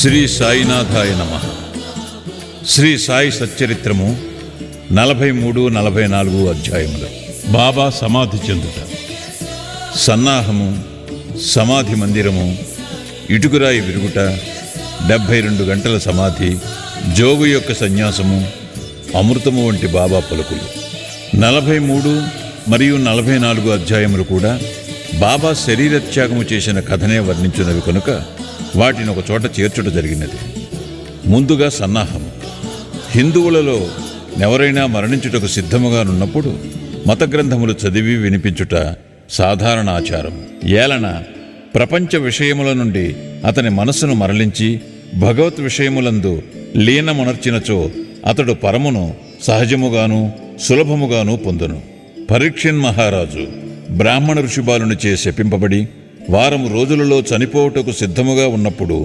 శ్రీ సాయినాథాయ నమః. శ్రీ సాయి సచ్చరిత్రము 43-44 అధ్యాయములు. బాబా సమాధి చెందుట. సన్నాహము, సమాధి మందిరము, ఇటుకురాయి విరుగుట, 72 గంటల సమాధి, జోగు యొక్క సన్యాసము, అమృతము వంటి బాబా పలుకులు. 43 మరియు 44 అధ్యాయములు కూడా బాబా శరీరత్యాగము చేసిన కథనే వర్ణించున్నవి కనుక వాటిని ఒక చోట చేర్చుట జరిగినది. ముందుగా సన్నాహము. హిందువులలో ఎవరైనా మరణించుటకు సిద్ధముగానున్నప్పుడు మత గ్రంథములు చదివి వినిపించుట సాధారణ ఆచారం. ఏలన ప్రపంచ విషయముల నుండి అతని మనస్సును మరలించి భగవత్ విషయములందు లీనమునర్చినచో అతడు పరమును సహజముగాను సులభముగాను పొందును. పరీక్షిన్ మహారాజు బ్రాహ్మణ ఋషిబాలునిచే శపింపబడి వారము రోజులలో చనిపోవుటకు సిద్ధముగా ఉన్నప్పుడు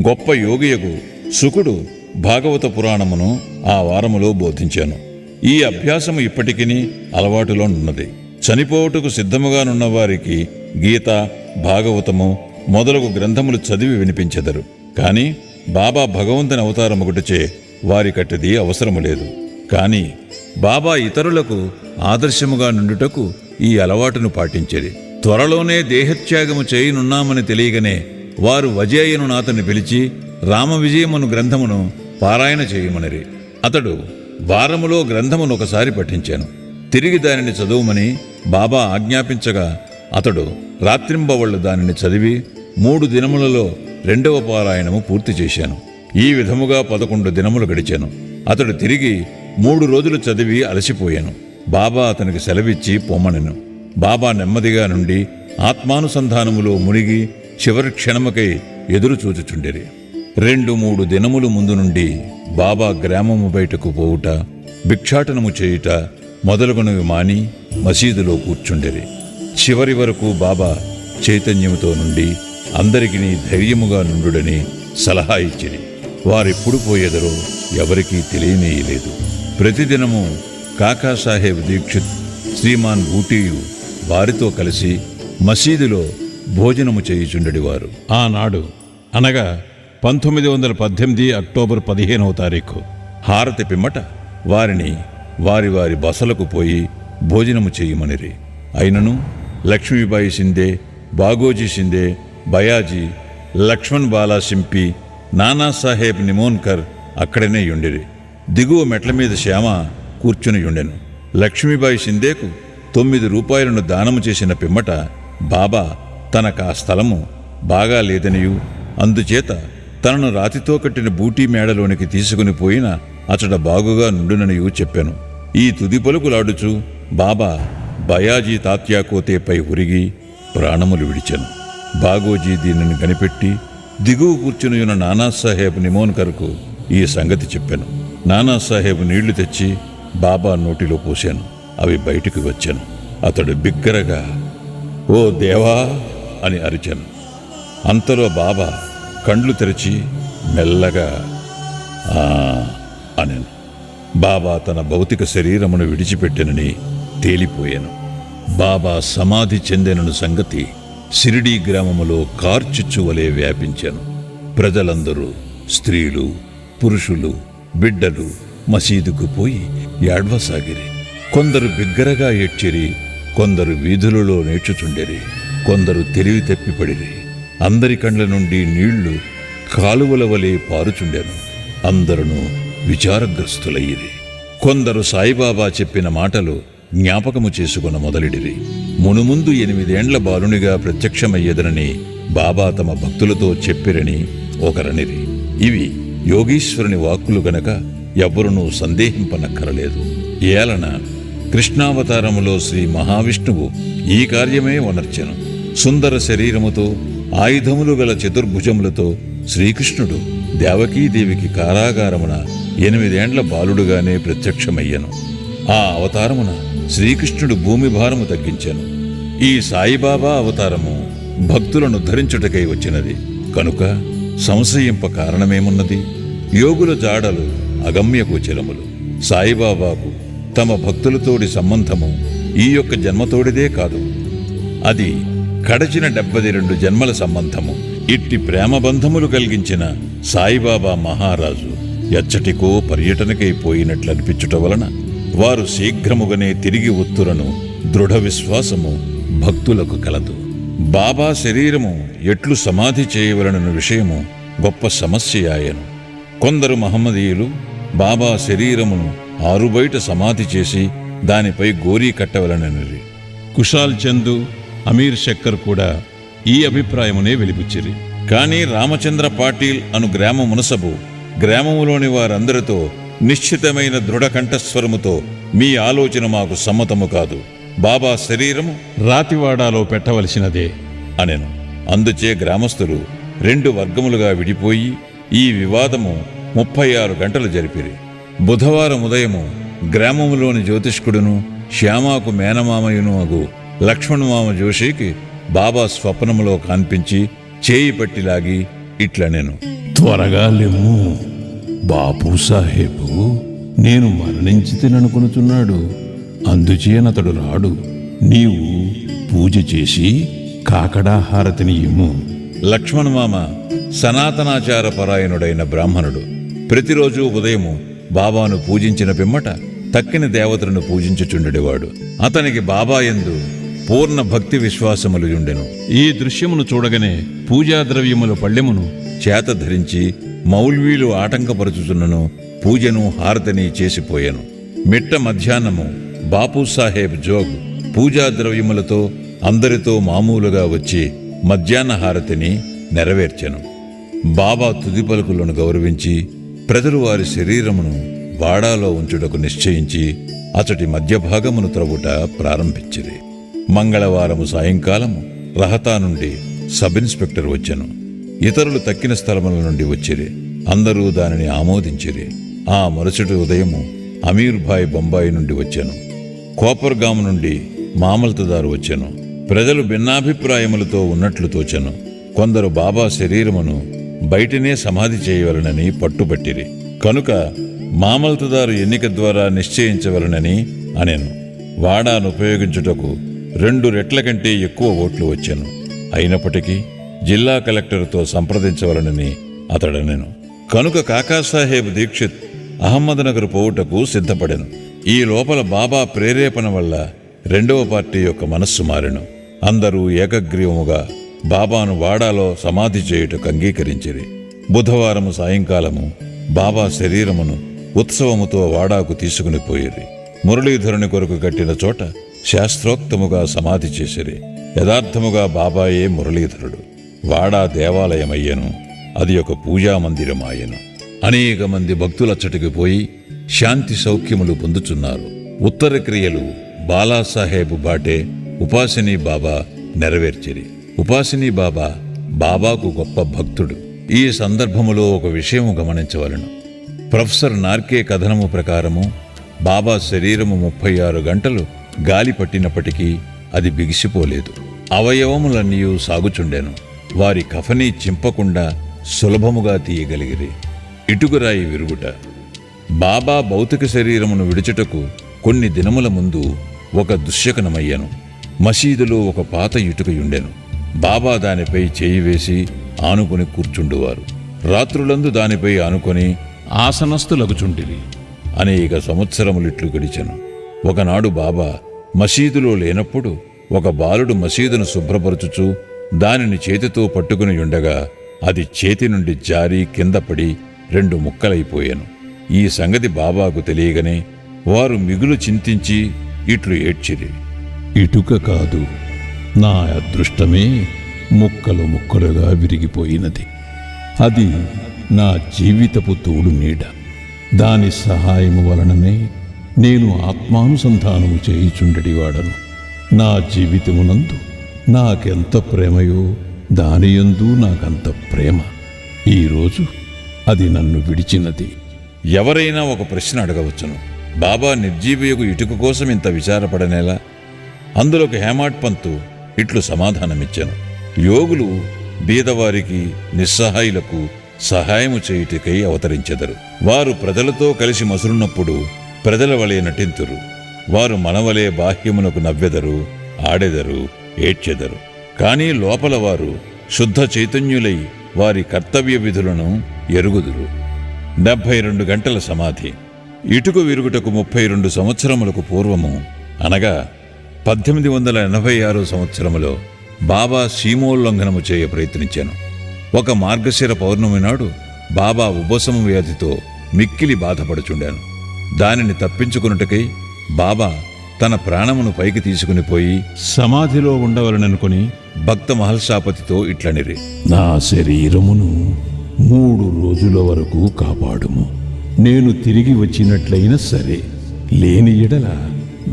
గొప్ప యోగియగు శుకుడు భాగవత పురాణమును ఆ వారములో బోధించాను. ఈ అభ్యాసము ఇప్పటికిని అలవాటులో ఉన్నది. చనిపోవుటకు సిద్ధముగానున్న వారికి గీత, భాగవతము మొదలగు గ్రంథములు చదివి వినిపించెదరు. కాని బాబా భగవంతుని అవతారమొకటిచే వారికట్టిది అవసరము లేదు. కాని బాబా ఇతరులకు ఆదర్శముగా నుండుటకు ఈ అలవాటును పాటించేది. త్వరలోనే దేహత్యాగము చేయనున్నామని తెలియగానే వారు వజేయను నాతని పిలిచి రామవిజయమును గ్రంథమును పారాయణ చేయమనిరి. అతడు వారములో గ్రంథమును ఒకసారి పఠించాను. తిరిగి దానిని చదువుమని బాబా ఆజ్ఞాపించగా అతడు రాత్రింబవళ్ళు దానిని చదివి 3 దినములలో 2వ పారాయణము పూర్తి చేశాను. ఈ విధముగా 11 దినములు గడిచాను. అతడు తిరిగి 3 రోజులు చదివి అలసిపోయాను. బాబా అతనికి సెలవిచ్చి పొమ్మనెను. బాబా నెమ్మదిగా నుండి ఆత్మానుసంధానములో మునిగి చివరి క్షణముకై ఎదురు చూచుచుండిరి. 2-3 దినములు ముందు నుండి బాబా గ్రామము బయటకు పోవుట, భిక్షాటనము చేయుట మొదలుగునవి మాని మసీదులో కూర్చుండిరి. చివరి వరకు బాబా చైతన్యముతో నుండి అందరికీ ధైర్యముగా నుండుడని సలహా ఇచ్చిరి. వారెప్పుడు పోయేదరో ఎవరికీ తెలియనేయలేదు. ప్రతిదినము కాకాసాహెబ్ దీక్షిత్, శ్రీమాన్ బూటీయు వారితో కలిసి మసీదులో భోజనము చేయుచుండెడివారు. ఆనాడు అనగా 1918 అక్టోబర్ 15వ తారీఖు హారతి పిమ్మట వారిని వారి వారి బసలకు పోయి భోజనము చేయమనిరి. అయినను లక్ష్మీబాయి షిందే, బాగోజీ షిందే, బయాజీ, లక్ష్మణ్ బాలా సింపి, నానాసాహెబ్ నిమోన్కర్ అక్కడనే యుండిరి. దిగువ మెట్ల మీద శ్యామ కూర్చుని యుండెను. లక్ష్మీబాయి షిందేకు 9 రూపాయలను దానము చేసిన పిమ్మట బాబా తనకు ఆ స్థలము బాగా లేదనియు అందుచేత తనను రాతితో కట్టిన బూటీ మేడలోనికి తీసుకుని పోయిన అతడ బాగుగా నుండుననియు చెప్పాను. ఈ తుది పలుకులాడుచు బాబా బయాజీ తాత్యాకోతేపై ఉరిగి ప్రాణములు విడిచెను. బాగోజీ దీనిని కనిపెట్టి దిగువ కూర్చునియున్న నానాసాహెబ్ నిమోన్కర్కు ఈ సంగతి చెప్పాను. నానాసాహెబ్ నీళ్లు తెచ్చి బాబా నోటిలో పోశాను. అవి బయటికి వచ్చాను. అతడు బిగ్గరగా "ఓ దేవా" అని అరిచాను. అంతలో బాబా కండ్లు తెరిచి మెల్లగా "ఆ" అనెను. బాబా తన భౌతిక శరీరమును విడిచిపెట్టెనని తేలిపోయాను. బాబా సమాధి చెందెనను సంగతి షిరిడీ గ్రామములో కార్చిచ్చువలే వ్యాపించాను. ప్రజలందరూ, స్త్రీలు, పురుషులు, బిడ్డలు మసీదుకు పోయి ఏడ్వసాగిరి. కొందరు బిగ్గరగా ఏడ్చిరి, కొందరు వీధులలో నేర్చుచుండిరి, కొందరు తెలివి తప్పిపడిరి. అందరి కండ్ల నుండి నీళ్లు కాలువల వలె పారుచుండెను. అందరూ విచారగ్రస్తులయ్యిరి. కొందరు సాయిబాబా చెప్పిన మాటలు జ్ఞాపకము చేసుకున్న మొదలిడిరి. మునుముందు 8 ఏండ్ల బాలునిగా ప్రత్యక్షమయ్యేదనని బాబా తమ భక్తులతో చెప్పిరని ఒకరనిరి. ఇవి యోగీశ్వరుని వాక్కులు గనక ఎవ్వరునూ సందేహింపనక్కరలేదు. ఏలన కృష్ణావతారములో శ్రీ మహావిష్ణువు ఈ కార్యమే వనర్చెను. సుందర శరీరముతో ఆయుధములు గల చతుర్భుజములతో శ్రీకృష్ణుడు దేవకీదేవికి కారాగారమున 8 ఏండ్ల బాలుడుగానే ప్రత్యక్షమయ్యను. ఆ అవతారమున శ్రీకృష్ణుడు భూమి భారము తగ్గించెను. ఈ సాయిబాబా అవతారము భక్తులను ధరించుటకై వచ్చినది కనుక సంశయింప కారణమేమున్నది? యోగుల జాడలు అగమ్యగోచరములు. సాయిబాబాకు తమ భక్తులతోడి సంబంధము ఈ యొక్క జన్మతోడిదే కాదు, అది కడచిన 72 జన్మల సంబంధము. ఇట్టి ప్రేమబంధములు కలిగించిన సాయిబాబా మహారాజు ఎచ్చటికో పర్యటనకై పోయినట్లు అనిపించుట వలన వారు శీఘ్రముగానే తిరిగి ఒత్తురను దృఢ విశ్వాసము భక్తులకు కలదు. బాబా శరీరము ఎట్లు సమాధి చేయవలనన్న విషయము గొప్ప సమస్య ఆయను. కొందరు మహమ్మదీయులు బాబా శరీరమును ఆరుబయట సమాధి చేసి దానిపై గోరీ కట్టవలనని. కుషాల్ చందు, అమీర్ శక్కర్ కూడా ఈ అభిప్రాయమునే వెలిబుచ్చిరి. కాని రామచంద్ర పాటీల్ అను గ్రామ మునసబు గ్రామములోని వారందరితో నిశ్చితమైన దృఢ కంఠస్వరముతో, మీ ఆలోచన మాకు సమ్మతము కాదు, బాబా శరీరము రాతివాడాలో పెట్టవలసినదే అనెను. అందుచే గ్రామస్తులు 2 వర్గములుగా విడిపోయి ఈ వివాదము 36 గంటలు జరిపిరి. బుధవారం ఉదయము గ్రామములోని జ్యోతిష్కుడును శ్యామాకు మేనమామయును అగు లక్ష్మణమామ జోషికి బాబా స్వప్నములో కనిపించి చేయి పట్టిలాగి ఇట్లనెను. త్వరగా లెమ్ము, బాపు సాహేబు నేను మరణించి తిననుకొనుచున్నాడు, అందుచేనతడు రాడు. నీవు పూజ చేసి కాకడా హారతిని ఇమ్ము. లక్ష్మణమామ సనాతనాచార పరాయణుడైన బ్రాహ్మణుడు. ప్రతిరోజు ఉదయము బాబాను పూజించిన పిమ్మట తక్కిన దేవతలను పూజించుచుండెడివాడు. అతనికి బాబా యందు పూర్ణ భక్తి విశ్వాసములు ఉండెను. ఈ దృశ్యమును చూడగానే పూజా ద్రవ్యముల పళ్ళెమును చేత ధరించి మౌల్వీలు ఆటంకపరుచుచున్నను పూజను హారతిని చేసిపోయాను. మిట్ట మధ్యాహ్నము బాపూసాహెబ్ జోగ్ పూజా ద్రవ్యములతో అందరితో మామూలుగా వచ్చి మధ్యాహ్న హారతిని నెరవేర్చెను. బాబా తుది పలుకులను గౌరవించి ప్రజలు వారి శరీరమును వాడాలో ఉంచుటకు నిశ్చయించి అతడి మధ్యభాగమును త్రవ్వుట ప్రారంభించిరి. మంగళవారము సాయంకాలము రహతా నుండి సబ్ ఇన్స్పెక్టర్ వచ్చెను. ఇతరులు తక్కిన స్థలముల నుండి వచ్చిరి. అందరూ దానిని ఆమోదించిరి. ఆ మరుసటి ఉదయము అమీర్ భాయ్ బొంబాయి నుండి వచ్చెను. కోపర్గాం నుండి మామల్తదారు వచ్చెను. ప్రజలు భిన్నాభిప్రాయములతో ఉన్నట్లు తోచెను. కొందరు బాబా శరీరమును బయటనే సమాధి చేయవలనని పట్టుబట్టిరి. కనుక మామల్తదారు ఎన్నిక ద్వారా నిశ్చయించవలనని అనెను. వాడాను ఉపయోగించుటకు 2 రెట్ల కంటే ఎక్కువ ఓట్లు వచ్చెను. అయినప్పటికీ జిల్లా కలెక్టర్తో సంప్రదించవలనని అతడనెను. కనుక కాకాసాహెబ్ దీక్షిత్ అహ్మద్నగర్ పోవుటకు సిద్ధపడెను. ఈ లోపల బాబా ప్రేరేపణ వల్ల 2వ పార్టీ యొక్క మనస్సు మారెను. అందరూ ఏకగ్రీవముగా బాబాను వాడాలో సమాధి చేయుటకు అంగీకరించిరి. బుధవారము సాయంకాలము బాబా శరీరమును ఉత్సవముతో వాడాకు తీసుకుని పోయిరి. మురళీధరుని కొరకు కట్టిన చోట శాస్త్రోక్తముగా సమాధి చేసిరి. యథార్థముగా బాబాయే మురళీధరుడు. వాడా దేవాలయమయ్యను. అది ఒక పూజామందిరమాయను. అనేక మంది భక్తులచ్చటికి పోయి శాంతి సౌఖ్యములు పొందుచున్నారు. ఉత్తర క్రియలు బాలాసాహెబ్ బాటే ఉపాసినీ బాబా నెరవేర్చిరి. ఉపాసినీ బాబా బాబాకు గొప్ప భక్తుడు. ఈ సందర్భములో ఒక విషయము గమనించవలను. ప్రొఫెసర్ నార్కే కథనము ప్రకారము బాబా శరీరము 36 గంటలు గాలి పట్టినప్పటికీ అది బిగిసిపోలేదు. అవయవములన్నీ సాగుచుండెను. వారి కఫనీ చింపకుండా సులభముగా తీయగలిగిరి. ఇటుకురాయి విరుగుట. బాబా భౌతిక శరీరమును విడుచుటకు కొన్ని దినముల ముందు ఒక దుశ్శకనమయ్యను. మసీదులో ఒక పాత ఇటుకయుండెను. బాబా దానిపై చేయి వేసి ఆనుకొని కూర్చుండువారు. రాత్రులందు దానిపై ఆనుకొని ఆసనస్థులగుచుండిరి. అనేక సంవత్సరములిట్లు గడిచెను. ఒకనాడు బాబా మసీదులో లేనప్పుడు ఒక బాలుడు మసీదును శుభ్రపరచుచూ దానిని చేతితో పట్టుకుని ఉండగా అది చేతి నుండి జారి కింద పడి 2 ముక్కలైపోయాను. ఈ సంగతి బాబాకు తెలియగానే వారు మిగులు చింతించి ఇట్లు ఏడ్చిరి. ఇటుక కాదు, నా అదృష్టమే ముక్కలు ముక్కలుగా విరిగిపోయినది. అది నా జీవితపు తోడు నీడ. దాని సహాయము వలననే నేను ఆత్మానుసంధానము చేయుచుండెడివాడను. నా జీవితమునందు నాకెంత ప్రేమయో దానియందు నాకంత ప్రేమ. ఈరోజు అది నన్ను విడిచినది. ఎవరైనా ఒక ప్రశ్న అడగవచ్చును. బాబా నిర్జీవయుగు ఇటుక కోసం ఇంత విచారపడనేలా? అందులోకి హేమాడ్ పంతు ఇట్లు సమాధానమిచ్చాను. యోగులు బీదవారికి నిస్సహాయులకు సహాయము చేయుటకై అవతరించెదరు. వారు ప్రజలతో కలిసి మసులున్నప్పుడు ప్రజల వలె నటింతురు. వారు మనవలే బాహ్యమునకు నవ్వెదరు, ఆడెదరు, ఏడ్చెదరు. కానీ లోపల వారు శుద్ధ చైతన్యులై వారి కర్తవ్య విధులను ఎరుగుదురు. 72 గంటల సమాధి. ఇటుక విరుగుటకు 32 సంవత్సరములకు పూర్వము అనగా 1886 సంవత్సరములో బాబా సీమోల్లంఘనము చేయ ప్రయత్నించాను. ఒక మార్గశిర పౌర్ణమి నాడు బాబా ఉబ్బసము వ్యాధితో మిక్కిలి బాధపడుచుండాను. దానిని తప్పించుకున్నట్టుకై బాబా తన ప్రాణమును పైకి తీసుకుని పోయి సమాధిలో ఉండవలననుకొని భక్త మహల్సాపతితో ఇట్లనిరి: నా శరీరమును 3 రోజుల వరకు కాపాడుము. నేను తిరిగి వచ్చినట్లయినా సరే, లేని ఎడల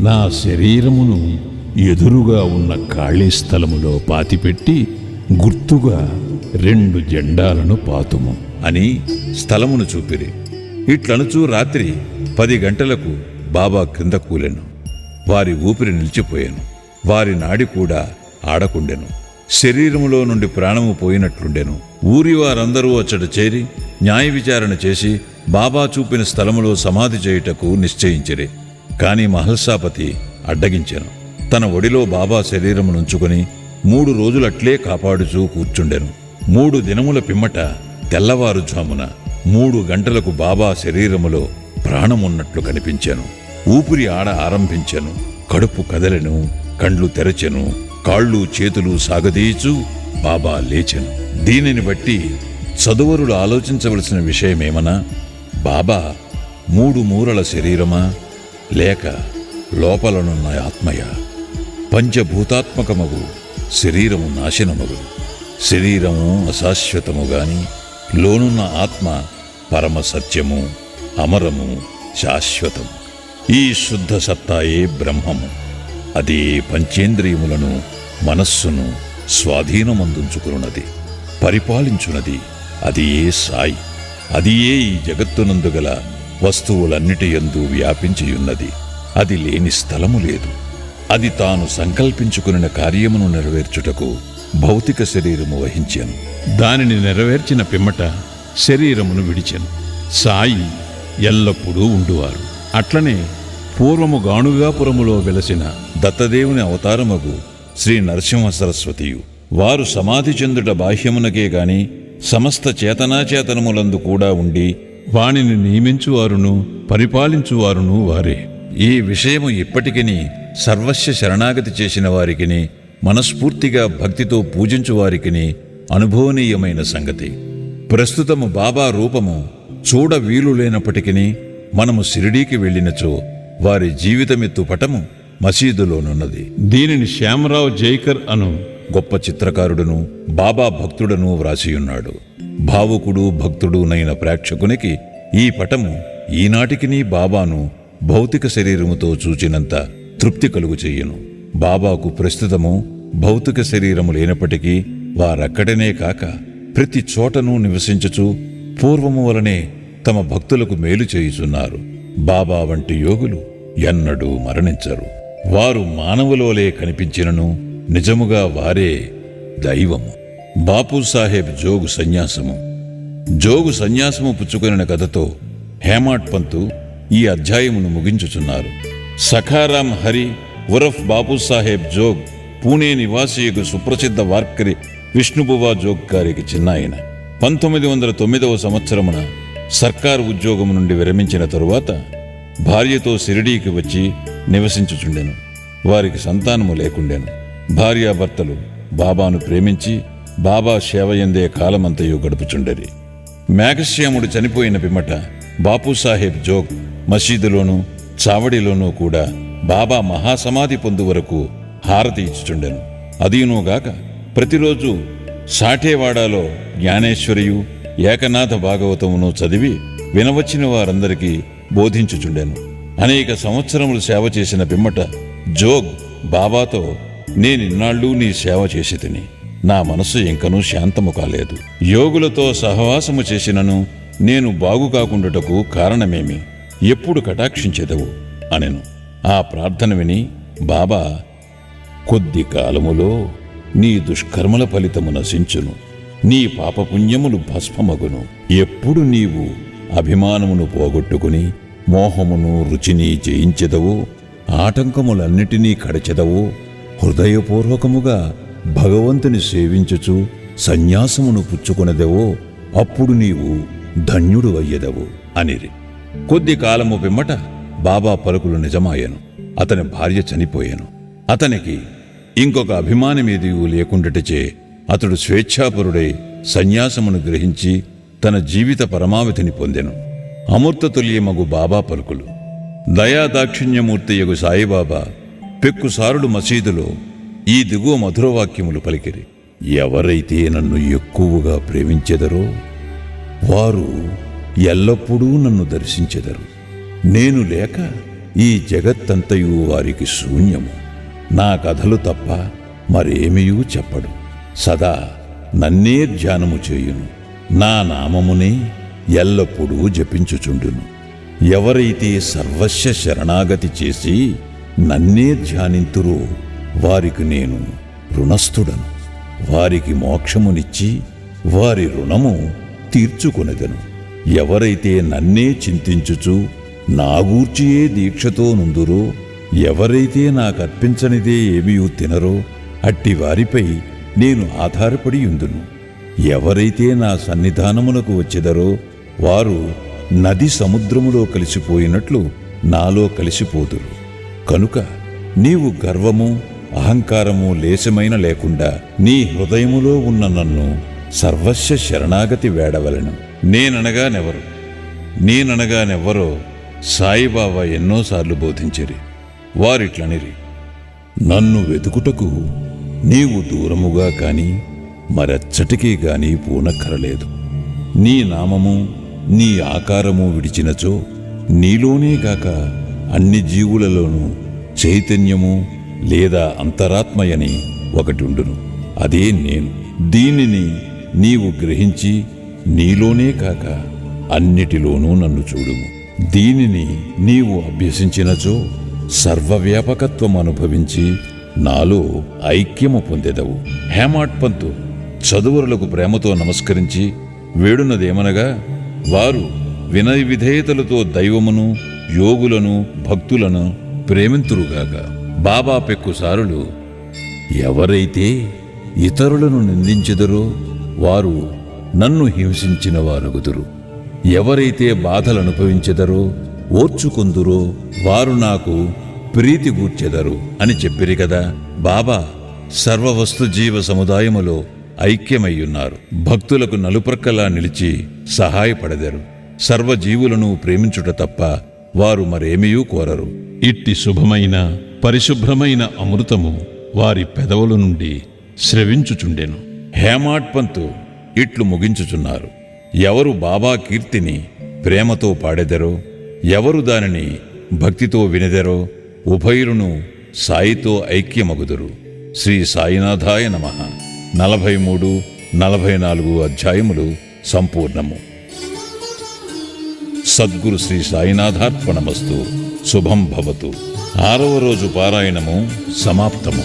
నా శరీరమును ఎదురుగా ఉన్న ఖాళీ స్థలములో పాతిపెట్టి గుర్తుగా 2 జెండాలను పాతుము అని స్థలమును చూపిరి. ఇట్లనుచూ రాత్రి 10 గంటలకు బాబా క్రింద కూలెను. వారి ఊపిరి నిలిచిపోయాను. వారి నాడి కూడా ఆడకుండెను. శరీరములో నుండి ప్రాణము పోయినట్లుండెను. ఊరి వారందరూ అచ్చట చేరి న్యాయ విచారణ చేసి బాబా చూపిన స్థలములో సమాధి చేయుటకు నిశ్చయించిరి. కాని మహల్సాపతి అడ్డగించెను. తన ఒడిలో బాబా శరీరమునుంచుకొని 3 రోజులట్లే కాపాడుచూ కూర్చుండెను. 3 దినముల పిమ్మట తెల్లవారుజామున 3 గంటలకు బాబా శరీరములో ప్రాణమున్నట్లు కనిపించెను. ఊపిరి ఆడ ఆరంభించెను. కడుపు కదలెను. కండ్లు తెరచెను. కాళ్ళు చేతులు సాగదీచు బాబా లేచెను. దీనిని బట్టి చదువరులు ఆలోచించవలసిన విషయమేమనా, బాబా 3 మూరల శరీరమా లేక లోపలనున్న ఆత్మయ? పంచభూతాత్మకమగు శరీరము నాశనమగు. శరీరము అశాశ్వతము గాని లోనున్న ఆత్మ పరమ సత్యము, అమరము, శాశ్వతము. ఈ శుద్ధ సత్తాయే బ్రహ్మము. అదే పంచేంద్రియములను మనస్సును స్వాధీనమందుంచుకున్నది, పరిపాలించున్నది. అది ఏ సాయి. అది ఏ ఈ జగత్తునందు గల వస్తువులన్నిటి యందు వ్యాపించియున్నది. అది లేని స్థలము లేదు. అది తాను సంకల్పించుకున్న కార్యమును నెరవేర్చుటకు భౌతిక శరీరము వహించాను. దానిని నెరవేర్చిన పిమ్మట శరీరమును విడిచెను. సాయి ఎల్లప్పుడూ ఉండువారు. అట్లనే పూర్వము గాణుగాపురములో వెలసిన దత్తదేవుని అవతారమగు శ్రీ నరసింహ సరస్వతియు వారు సమాధి చెందుట బాహ్యమునకే గాని సమస్త చేతనాచేతనములందు కూడా ఉండి వానిని నియమించువారును పరిపాలించువారును వారే. ఈ విషయము ఇప్పటికిని సర్వస్వ శరణాగతి చేసిన వారికిని మనస్ఫూర్తిగా భక్తితో పూజించు వారికిని అనుభవనీయమైన సంగతి. ప్రస్తుతము బాబా రూపము చూడ వీలు లేనప్పటికీ మనము షిరిడీకి వెళ్ళినచో వారి జీవితమెత్తు పటము మసీదులోనున్నది. దీనిని శ్యామరావు జైకర్ అను గొప్ప చిత్రకారుడును బాబా భక్తుడను వ్రాసియున్నాడు. భావుకుడు భక్తుడునైన ప్రేక్షకునికి ఈ పటము ఈనాటికిని బాబాను భౌతిక శరీరముతో చూచినంత తృప్తి కలుగు చెయ్యను. బాబాకు ప్రస్తుతము భౌతిక శరీరము లేనప్పటికీ వారక్కడనే కాక ప్రతి చోటను నివసించుచు పూర్వము వలనే తమ భక్తులకు మేలు చేయుచున్నారు. బాబా వంటి యోగులు ఎన్నడూ మరణించరు. వారు మానవులోలే కనిపించినను నిజముగా వారే దైవము. బాపూసాహెబ్ జోగు సన్యాసము. జోగు సన్యాసము పుచ్చుకొనిన కథతో హేమాడ్ పంతు ఈ అధ్యాయమును ముగించుచున్నారు. సఖారాం హరి ఉరఫ్ బాపూసాహెబ్ జోగ్ పూణే నివాసియకు సుప్రసిద్ధ వార్కరి విష్ణుబువా జోగ్ గారికి చిన్నాయన. 1909 సంవత్సరమున సర్కారు ఉద్యోగము నుండి విరమించిన తరువాత భార్యతో షిరిడీకి వచ్చి నివసించుచుండెను. వారికి సంతానము లేకుండెను. భార్యాభర్తలు బాబాను ప్రేమించి బాబా సేవయందే కాలమంతయు గడుపుచుండెరి. మేఘశ్యాముడు చనిపోయిన పిమ్మట బాపూసాహెబ్ జోగ్ మసీదులోనూ చావడిలోనూ కూడా బాబా మహాసమాధి పొందు వరకు హారతి ఇచ్చుచుండెను. అదీనుగాక ప్రతిరోజు సాఠేవాడాలో జ్ఞానేశ్వరియు ఏకనాథ భాగవతమును చదివి వినవచ్చిన వారందరికీ బోధించుచుండెను. అనేక సంవత్సరములు సేవ చేసిన పిమ్మట జోగ్ బాబాతో, నేనిన్నాళ్ళు నీ సేవ చేసి తిని నా మనస్సు ఇంకనూ శాంతము కాలేదు. యోగులతో సహవాసము చేసినను నేను బాగుకాకుండుటకు కారణమేమి? ఎప్పుడు కటాక్షించెదవు అనెను. ఆ ప్రార్థన విని బాబా, కొద్ది కాలములో నీ దుష్కర్మల ఫలితము నశించును, నీ పాపపుణ్యములు భస్మమగును. ఎప్పుడు నీవు అభిమానమును పోగొట్టుకుని మోహమును రుచిని జయించెదవో, ఆటంకములన్నిటినీ కడచెదవో, హృదయపూర్వకముగా భగవంతుని సేవించుచు సన్యాసమును పుచ్చుకొనదెవో, అప్పుడు నీవు ధన్యుడు అయ్యెదవు అనిరి. కొద్ది కాలము పిమ్మట బాబా పలుకులు నిజమాయెను. అతని భార్య చనిపోయాను. అతనికి ఇంకొక అభిమాని మీదియు లేకుండటచే అతడు స్వేచ్ఛాపరుడై సన్యాసమును గ్రహించి తన జీవిత పరమావధిని పొందెను. అమూర్తతుల్యమగు బాబా పలుకులు. దయాదాక్షిణ్యమూర్తియగు సాయిబాబా పెక్కుసారుడు మసీదులో ఈ దిగువ మధురవాక్యములు పలికిరి. ఎవరైతే నన్ను ఎక్కువగా ప్రేమించెదరో వారు ఎల్లప్పుడూ నన్ను దర్శించెదరు. నేను లేక ఈ జగత్తంతయు వారికి శూన్యము. నా కథలు తప్ప మరేమియూ చెప్పడు. సదా నన్నే ధ్యానము చేయును. నా నామమునే ఎల్లప్పుడూ జపించుచుండును. ఎవరైతే సర్వస్వ శరణాగతి చేసి నన్నే ధ్యానింతురో వారికి నేను రుణస్థుడను. వారికి మోక్షమునిచ్చి వారి రుణము తీర్చుకొనెదను. ఎవరైతే నన్నే చింతించుచు నాగూర్చియే దీక్షతో నుందురో, ఎవరైతే నాకర్పించనిదే ఏమీయూ తినరో అట్టి వారిపై నేను ఆధారపడి యుందును. ఎవరైతే నా సన్నిధానమునకు వచ్చెదరో వారు నది సముద్రములో కలిసిపోయినట్లు నాలో కలిసిపోదురు. కనుక నీవు గర్వము అహంకారము లేశమైన లేకుండా నీ హృదయములో ఉన్న నన్ను సర్వస్వ శరణాగతి వేడవలెను. నేననగానెవ్వరో సాయిబాబా ఎన్నోసార్లు బోధించిరి. వారిట్లనిరి, నన్ను వెతుకుటకు నీవు దూరముగా కాని మరెచ్చటికీ గాని పూనక్కరలేదు. నీ నామము నీ ఆకారము విడిచినచో నీలోనే గాక అన్ని జీవులలోనూ చైతన్యము లేదా అంతరాత్మయని ఒకటుండును. అదే నేను. దీనిని నీవు గ్రహించి నీలోనే కాక అన్నిటిలోనూ నన్ను చూడుము. దీనిని నీవు అభ్యసించినచో సర్వవ్యాపకత్వం అనుభవించి నాలో ఐక్యము పొందెదవు. హేమాడ్ పంతు చదువరులకు ప్రేమతో నమస్కరించి వేడునదేమనగా, వారు వినయ విధేయతలతో దైవమును, యోగులను, భక్తులను ప్రేమింతురుగాక. బాబా పెక్కుసారులు, ఎవరైతే ఇతరులను నిందించెదరో వారు నన్ను హింసించిన వారగుదురు. ఎవరైతే బాధలనుభవించెదరో ఓర్చుకొందురో వారు నాకు ప్రీతి గూర్చెదరు అని చెప్పిరి కదా. బాబా సర్వవస్తు జీవ సముదాయములో ఐక్యమయ్యున్నారు. భక్తులకు నలుప్రక్కలా నిలిచి సహాయపడెదరు. సర్వజీవులను ప్రేమించుట తప్ప వారు మరేమీయూ కోరరు. ఇట్టి శుభమైన పరిశుభ్రమైన అమృతము వారి పెదవుల నుండి స్రవించుచుండెను. హేమాడ్ పంతు ఇట్లు ముగించుచున్నారు. ఎవరు బాబా కీర్తిని ప్రేమతో పాడెదరో, ఎవరు దానిని భక్తితో వినెదరో ఉభయులను సాయితో ఐక్యమగుదురు. శ్రీ సాయినాథాయ నమః. 43, 44 అధ్యాయములు సంపూర్ణము. సద్గురు శ్రీ సాయినాథార్పణమస్తు. శుభం భవతు. 6వ రోజు పారాయణము సమాప్తము.